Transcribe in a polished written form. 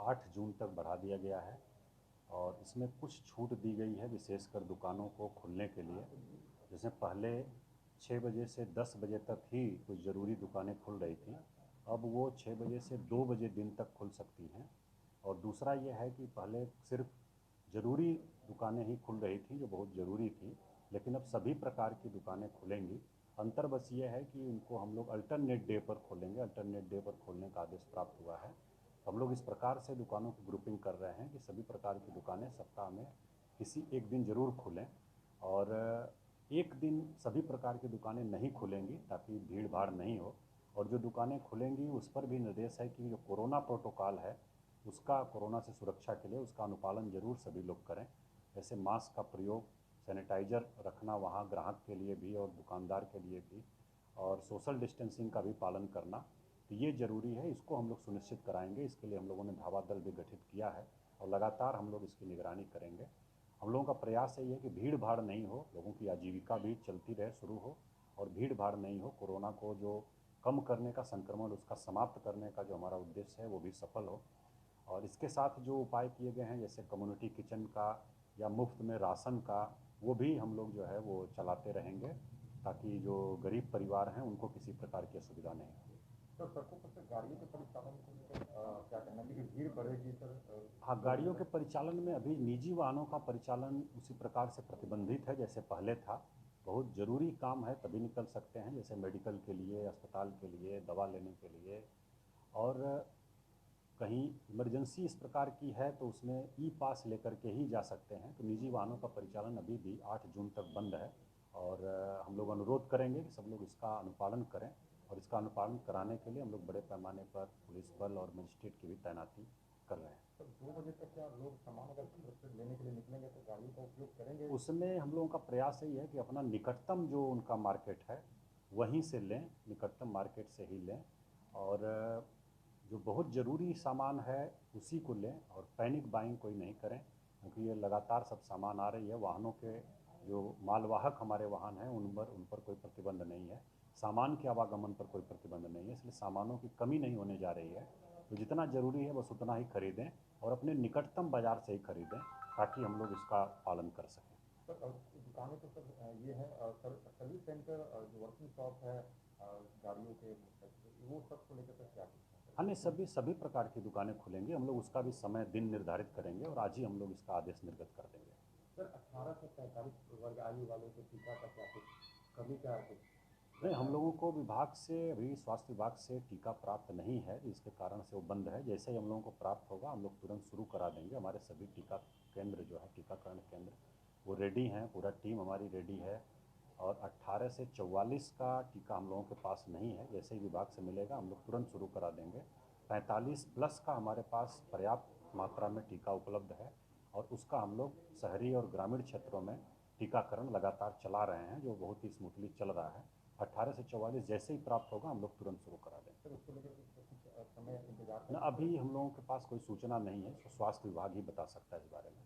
8 जून तक बढ़ा दिया गया है और इसमें कुछ छूट दी गई है विशेषकर दुकानों को खुलने के लिए। जैसे पहले 6 बजे से 10 बजे तक ही कुछ ज़रूरी दुकानें खुल रही थी, अब वो 6 बजे से 2 बजे दिन तक खुल सकती हैं। और दूसरा ये है कि पहले सिर्फ ज़रूरी दुकानें ही खुल रही थी जो बहुत ज़रूरी थी, लेकिन अब सभी प्रकार की दुकानें खुलेंगी। अंतर बस ये है कि उनको हम लोग अल्टरनेट डे पर खोलेंगे, अल्टरनेट डे पर खोलने का आदेश प्राप्त हुआ है। हम लोग इस प्रकार से दुकानों की ग्रुपिंग कर रहे हैं कि सभी प्रकार की दुकानें सप्ताह में किसी एक दिन ज़रूर खुलें और एक दिन सभी प्रकार की दुकानें नहीं खुलेंगी ताकि भीड़ भाड़ नहीं हो। और जो दुकानें खुलेंगी उस पर भी निर्देश है कि जो कोरोना प्रोटोकॉल है उसका, कोरोना से सुरक्षा के लिए उसका अनुपालन ज़रूर सभी लोग करें। जैसे मास्क का प्रयोग, सैनिटाइज़र रखना वहाँ ग्राहक के लिए भी और दुकानदार के लिए भी, और सोशल डिस्टेंसिंग का भी पालन करना, तो ये ज़रूरी है। इसको हम लोग सुनिश्चित कराएंगे। इसके लिए हम लोगों ने धावा दल भी गठित किया है और लगातार हम लोग इसकी निगरानी करेंगे। हम लोगों का प्रयास यही है कि भीड़ भाड़ नहीं हो, लोगों की आजीविका भी चलती रहे, शुरू हो, और भीड़ भाड़ नहीं हो। कोरोना को जो कम करने का, संक्रमण उसका समाप्त करने का जो हमारा उद्देश्य है वो भी सफल हो। और इसके साथ जो उपाय किए गए हैं जैसे कम्युनिटी किचन का या मुफ्त में राशन का, वो भी हम लोग जो है वो चलाते रहेंगे ताकि जो गरीब परिवार हैं उनको किसी प्रकार की असुविधा नहीं हो। सर, सड़कों पर से गाड़ियों के परिचालन को लेकर क्या कहना है, क्योंकि भीड़ बढ़ेगी सर। हाँ, गाड़ियों के परिचालन में अभी निजी वाहनों का परिचालन उसी प्रकार से प्रतिबंधित है जैसे पहले था। बहुत ज़रूरी काम है तभी निकल सकते हैं, जैसे मेडिकल के लिए, अस्पताल के लिए, दवा लेने के लिए, और कहीं इमरजेंसी इस प्रकार की है तो उसमें ई पास लेकर के ही जा सकते हैं। तो निजी वाहनों का परिचालन अभी भी 8 जून तक बंद है और हम लोग अनुरोध करेंगे कि सब लोग इसका अनुपालन करें। और इसका अनुपालन कराने के लिए हम लोग बड़े पैमाने पर पुलिस बल और मजिस्ट्रेट की भी तैनाती कर रहे हैं। सर, 2 बजे तक क्या लोग सामान अगर घर से लेने के लिए निकलेंगे तो गाड़ियों का उपयोग करेंगे? उसमें हम लोगों का प्रयास यही है कि अपना निकटतम जो उनका मार्केट है वहीं से लें, निकटतम मार्केट से ही लें, और जो बहुत ज़रूरी सामान है उसी को लें, और पैनिक बाइंग कोई नहीं करें, क्योंकि ये लगातार सब सामान आ रही है। वाहनों के जो मालवाहक हमारे वाहन हैं उन पर कोई प्रतिबंध नहीं है, सामान के आवागमन पर कोई प्रतिबंध नहीं है, इसलिए सामानों की कमी नहीं होने जा रही है। तो जितना ज़रूरी है बस उतना ही खरीदें और अपने निकटतम बाज़ार से ही खरीदें ताकि हम लोग इसका पालन कर सकें। सर, दुकानें तो सर ये है, सर सर्विस सेंटर जो वर्किंग शॉप है गाड़ियों के, वो सब को लेकर सर क्या कुछ है अन्य सर? सभी प्रकार की दुकानें खुलेंगी। हम लोग उसका भी समय दिन निर्धारित करेंगे और आज ही हम लोग इसका आदेश निर्गत कर देंगे। सर, 18 से 45 वर्ग आयु वालों को टीका का क्या कुछ कमी क्या कुछ नहीं, हम लगता है? लोगों को विभाग से, अभी स्वास्थ्य विभाग से टीका प्राप्त नहीं है, इसके कारण से वो बंद है। जैसे ही हम लोगों को प्राप्त होगा हम लोग तुरंत शुरू करा देंगे। हमारे सभी टीका केंद्र जो है, टीकाकरण केंद्र, वो रेडी हैं, पूरा टीम हमारी रेडी है। और 18 से 44 का टीका हम लोगों के पास नहीं है, जैसे ही विभाग से मिलेगा हम लोग तुरंत शुरू करा देंगे। 45 प्लस का हमारे पास पर्याप्त मात्रा में टीका उपलब्ध है और उसका हम लोग शहरी और ग्रामीण क्षेत्रों में टीकाकरण लगातार चला रहे हैं, जो बहुत ही स्मूथली चल रहा है। 18 से 44 जैसे ही प्राप्त होगा हम लोग तुरंत शुरू करा देंगे। सर, उसको लेकर कुछ समय इंतजार न करना अभी पड़ेगा? हम लोगों के पास कोई सूचना नहीं है, स्वास्थ्य विभाग ही बता सकता है इस बारे में।